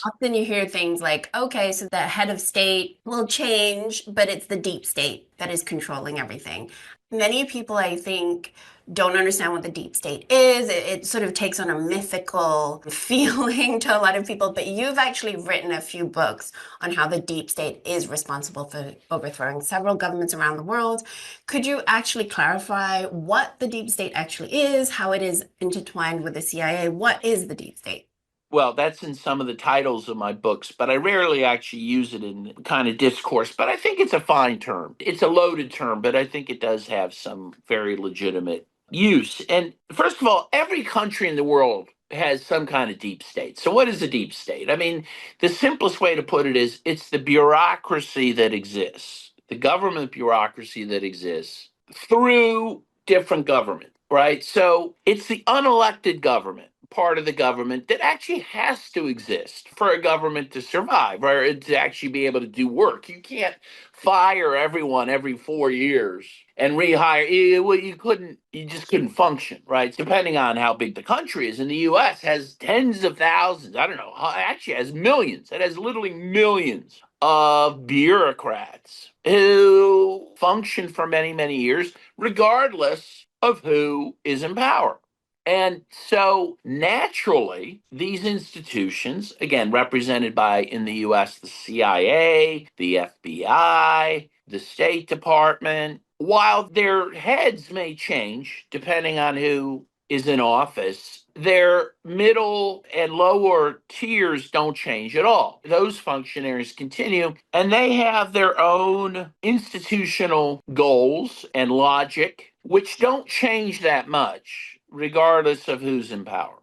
Often you hear things like, okay, so the head of state will change, but it's the deep state that is controlling everything. Many people, I think, don't understand what the deep state is. It sort of takes on a mythical feeling to a lot of people, but you've actually written a few books on how the deep state is responsible for overthrowing several governments around the world. Could you actually clarify what the deep state actually is, how it is intertwined with the CIA? What is the deep state? Well, that's in some of the titles of my books, but I rarely actually use it in kind of discourse. But I think it's a fine term. It's a loaded term, but I think it does have some very legitimate use. And first of all, every country in the world has some kind of deep state. So, what is a deep state? I mean, the simplest way to put it is it's the bureaucracy that exists, the government bureaucracy that exists through different government, right? So, it's the unelected government part of the government that actually has to exist for a government to survive or to actually be able to do work. You can't fire everyone every 4 years and rehire. You just couldn't function, right? Depending on how big the country is. And the US has tens of thousands, I don't know, actually has millions. It has literally millions of bureaucrats who function for many, many years, regardless of who is in power. And so naturally, these institutions, again, represented by in the US, the CIA, the FBI, the State Department, while their heads may change depending on who is in office, their middle and lower tiers don't change at all. Those functionaries continue, and they have their own institutional goals and logic, which don't change that much regardless of who's in power.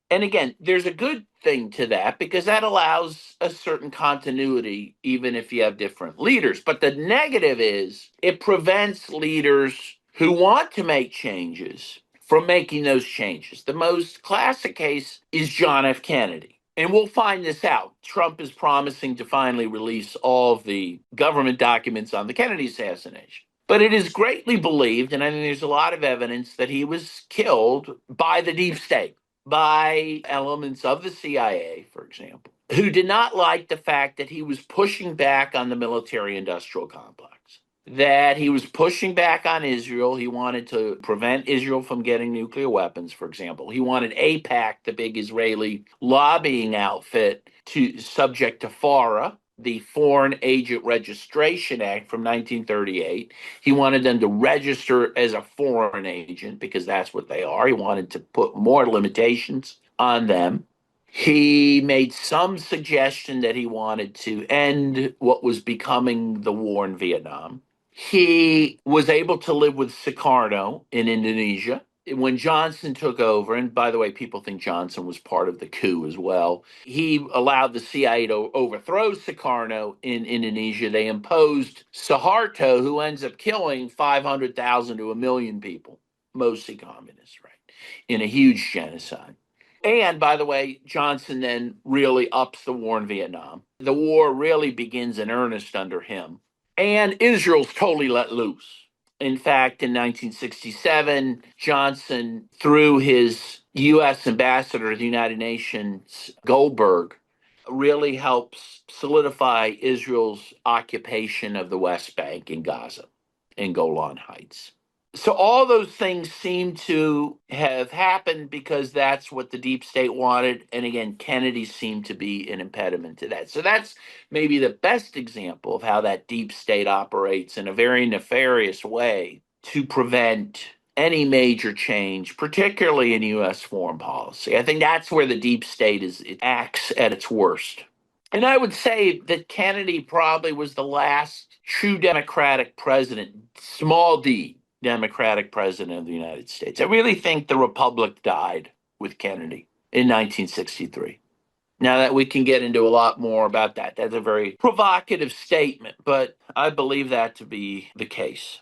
And again, there's a good thing to that because that allows a certain continuity, even if you have different leaders. But the negative is it prevents leaders who want to make changes from making those changes. The most classic case is John F. Kennedy. And we'll find this out. Trump is promising to finally release all of the government documents on the Kennedy assassination. But it is greatly believed, and I think there's a lot of evidence that he was killed by the deep state, by elements of the CIA, for example, who did not like the fact that he was pushing back on the military industrial complex, that he was pushing back on Israel. He wanted to prevent Israel from getting nuclear weapons, for example. He wanted AIPAC, the big Israeli lobbying outfit, to subject to FARA, the Foreign Agent Registration Act from 1938. He wanted them to register as a foreign agent because that's what they are. He wanted to put more limitations on them. He made some suggestion that he wanted to end what was becoming the war in Vietnam. He was able to live with Sukarno in Indonesia. When Johnson took over, and by the way, people think Johnson was part of the coup as well, he allowed the CIA to overthrow Sukarno in Indonesia. They imposed Suharto, who ends up killing 500,000 to a million people, mostly communists, right, in a huge genocide. And by the way, Johnson then really ups the war in Vietnam. The war really begins in earnest under him. And Israel's totally let loose. In fact, in 1967, Johnson, through his U.S. ambassador to the United Nations, Goldberg, really helps solidify Israel's occupation of the West Bank in Gaza, in Golan Heights. So all those things seem to have happened because that's what the deep state wanted. And again, Kennedy seemed to be an impediment to that. So that's maybe the best example of how that deep state operates in a very nefarious way to prevent any major change, particularly in U.S. foreign policy. I think that's where the deep state it acts at its worst. And I would say that Kennedy probably was the last true Democratic president, small d, Democratic president of the United States. I really think the Republic died with Kennedy in 1963. Now that we can get into a lot more about that. That's a very provocative statement, but I believe that to be the case.